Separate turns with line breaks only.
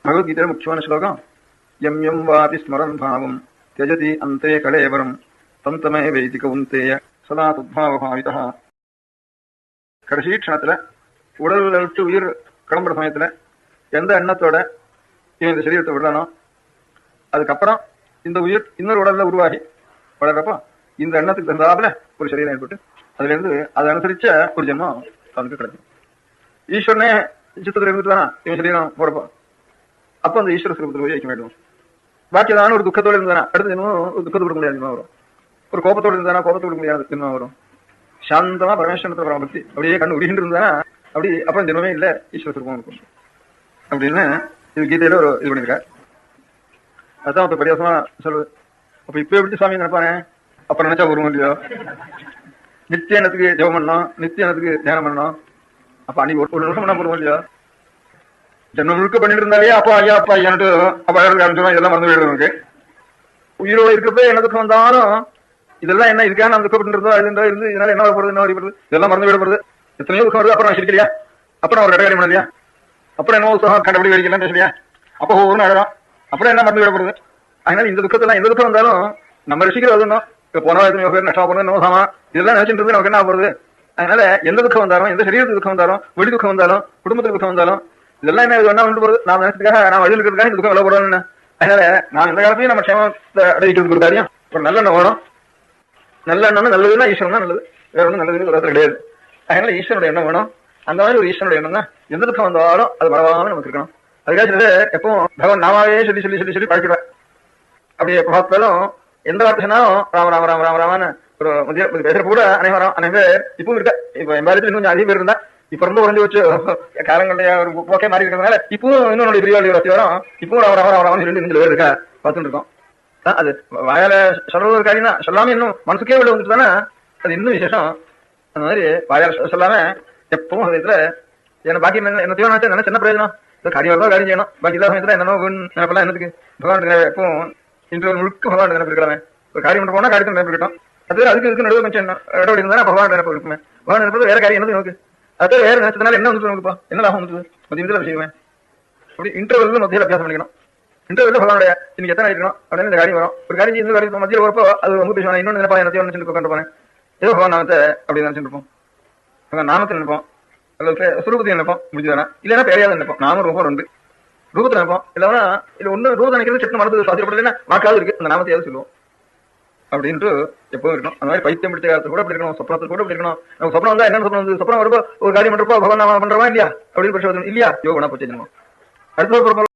பகவத்கீதையில முக்கியமான ஸ்லோகம் எம் எம் வாபி ஸ்மரன் பாவம் தியஜதி அந்தே கலேவரம் தம் தமே வைதிக உந்தேய சதா துத்பாவபாவிதா. கடைசி க்ஷணத்துல உடல்ல விட்டு உயிர் கிளம்புற சமயத்துல எந்த எண்ணத்தோட இவன் இந்த சரீரத்தை விடுறானோ அதுக்கப்புறம் இந்த உயிர் இன்னொரு உடல்ல உருவாகி வளர்றப்போ இந்த எண்ணத்துக்கு தந்தாப்புல ஒரு சரீரம் ஏற்பட்டு அதுல இருந்து அதை அனுசரிச்ச ஒரு ஜென்மம் அவனுக்கு கிடைக்கும். ஈஸ்வரனே சித்தத்துல இருந்துட்டு தானா இவன் சரீரம் போறப்போ அப்போ அந்த ஈஸ்வர சுரூபத்தில் போய் ஐக்கியம் ஆயிடுவோம். பாக்கி ஏதாவது ஒரு துக்கத்தோடு இருந்தானா அடுத்த ஜென்மம் ஒரு துக்கத்தை கொடுக்க முடியாது ஜென்மம் வரும். ஒரு கோபத்தோடு இருந்தானா கோபத்தை கொடுக்க முடியாது ஜென்மம் வரும். சாந்தமா பரமேஸ்வரத்துல பக்தி அப்படியே கண்ணு உருகிட்டு இருந்தானா அப்படி அப்புறம் ஜென்மமே இல்லை ஈஸ்வர சுரூபம் இருக்கும் அப்படின்னு இது கீதையில ஒரு இது பண்ணிருக்காரு. அதான் இப்ப பரியாசமா சொல்லுது. அப்ப இப்ப எப்படி சுவாமி நினைப்பானே அப்ப நினைச்சா வருவோம் இல்லையோ. நித்திய எண்ணத்துக்கு ஜெபம் பண்ணணும், நித்திய எண்ணத்துக்கு தியானம் பண்ணணும். அப்ப அன்னைக்கு ஒரு வருஷம் பண்ணா போடுவோம் இல்லையோ. ஜென்மம் முழுக்க பண்ணிட்டு இருந்தாலே அப்பா ஐயா அப்பா ஐயான்ட்டு அப்ப எல்லாம் மறந்து போயிடுது நமக்கு. உயிரோட இருக்கப்ப என்ன துக்கம் வந்தாலும் இதெல்லாம் என்ன இதுக்காக நம்ம துக்கப்பட்டு இருந்தோம் அது இருந்து இதனால என்ன வரப்படுது என்ன வரப்படுது இதெல்லாம் மறந்து விடப்படுது. எத்தனையோ துக்கம் வருது அப்புறம் சிரிக்கலையா அப்புறம் ஒரு கடற்கரை பண்ணலையா அப்புறம் என்ன உற்சாகம் கண்டபடி வெடிக்கலாம் பேசலையா அப்போ ஒவ்வொரு அழகாம் அப்புறம் என்ன மறந்து விடப்படுது. அதனால இந்த துக்கத்தெல்லாம் எந்த துக்கம் வந்தாலும் நம்ம ரசிக்கிறது அதுணும். இப்ப போன எத்தனையோ பேர் நஷ்டம் போறது என்ன சாமா இதெல்லாம் நினைச்சிட்டு இருந்து நமக்கு என்ன ஆகுறது. அதனால எந்த துக்கம் வந்தாலும் எந்த சரீரத்துக்கு துக்கம் வந்தாலும் வெளி துக்கம் வந்தாலும் குடும்பத்துக்கு துக்கம் வந்தாலும் இதெல்லாம் என்ன இது என்ன வந்து போறது. நாம் நினைச்சதுக்காக நான் வழியில் இருக்கிறதுக்காக இந்த துக்கம் வில போடணும். அதனால நான் இந்த காலத்தையும் நம்ம க்ஷேமத்தை அடையிட்டு ஒரு காரியம் ஒரு நல்ல எண்ணம் வேணும். நல்ல எண்ணம் நல்லதுன்னா ஈஸ்வரன் தான் நல்லது, வேற ஒன்றும் நல்லதுன்னு ஒரு கிடையாது. அதனால ஈஸ்வரனுடைய எண்ணம் வேணும். அந்த மாதிரி ஒரு ஈஸ்வரனுடைய எண்ணம் தான் எந்த துக்கம் வந்தாலும் அது மறவாம நமக்கு இருக்கணும். அதுக்காக எப்பவும் பகவான் நாமாவே சொல்லி சொல்லி சொல்லி சொல்லி பழக்கிடுவேன். அப்படியே பார்த்தாலும் எந்த வார்த்தை சொன்னாலும் ராம ராம ராம ராம ராமன்னு ஒரு பேசுற கூட அனைவரும் பேர் இப்பவும் இருக்க. இப்ப எம்பாலயத்துல இன்னும் அதிக பேர் இருந்தா இப்ப ரொம்ப குறைஞ்சு வச்சு காலங்களுடைய ஒரு போக்கே மாறி இருக்கிறதுனால இப்பவும் இன்னொரு பிரிவாளி வசதி வரும். இப்பவும் ராம ராம ராம ராமன் சொல்லி நெஞ்சில் பேர் இருக்கா பார்த்துட்டு இருக்கோம். அது வாயால சொல்ற ஒரு காரியம் தான், சொல்லாம இன்னும் மனசுக்கே உள்ள வந்துட்டு தானே அது இன்னும் விசேஷம். அந்த மாதிரி வாயால சொல்லாம எப்பவும் ஹதயத்துல என்ன பாக்கி என்னத்தையோ நினைச்சு என்ன பிரயோஜனம். காரியம் காரியம் செய்யணும். பாக்கி எல்லா சமயத்துல என்னென்ன நினைப்பெல்லாம் என்னதுக்கு பகவான் எப்பவும் இன்டர்வல் முழுக்க பகவான் நினைப்பு இருக்கிறாங்க. ஒரு காரியம் பண்ண போனா காரியத்தை நினைப்பு இருக்கட்டும். அது அதுக்கு இதுக்கு நடுவில் கொஞ்சம் இடஒடி இருந்தா பகவான் நினைப்பு இருக்குமே. பகவான் நினைப்பது வேற காரியம் என்னது நமக்கு அது வேற நினைச்சதுனால என்ன வந்து நமக்குப்பா என்ன லாபம் வந்து மத்தியத்தில் விஷயமே. அப்படி இன்டர்வல் மத்தியில் அபியாசம் பண்ணிக்கணும். இன்டர்வெல்ல பகவானுடைய இன்னைக்கு எத்தனை இருக்கணும் அப்படின்னு இந்த காரியம் வரும். ஒரு காரியம் இந்த காரியம் மத்தியில் வரப்போ அது ரொம்ப பேசுவாங்க. இன்னொன்று நினைப்பா என்னத்தையும் நினைச்சுட்டு உட்காந்து போனேன் ஏதோ பகவான் நாமத்தை அப்படி நினைச்சுட்டு இருப்போம். நாமத்தை நினைப்போம் அல்லது சுரூபத்தை நினைப்போம் முடிஞ்சுதானா இல்லைன்னா பெரியாத நினைப்போம். நாமும் ரொம்ப ரெண்டு ரூபத்தை நினைப்போம். இல்லைன்னா இல்ல ஒண்ணு ரூபத்தை நினைக்கிறது சட்டம் மனது சாத்தியப்படலைன்னா வாக்காவது இருக்கு அந்த நாமத்தையாவது சொல்லுவோம் அப்படின்ட்டு எப்பவும் இருக்கணும். அந்த மாதிரி பைத்தியம் பிடிச்ச காலத்துல கூட அப்படி இருக்கணும். சொப்னத்துல கூட அப்படி இருக்கணும். நம்ம சொப்னம் வந்தா என்ன சொப்னம் வந்து சொப்னம் வரப்போ ஒரு காரியம் பண்றப்போ பகவான் நாம பண்றவா இல்லையா அப்படின்னு பிரச்சனை இல்லையா யோகனா போச்சு அடுத்த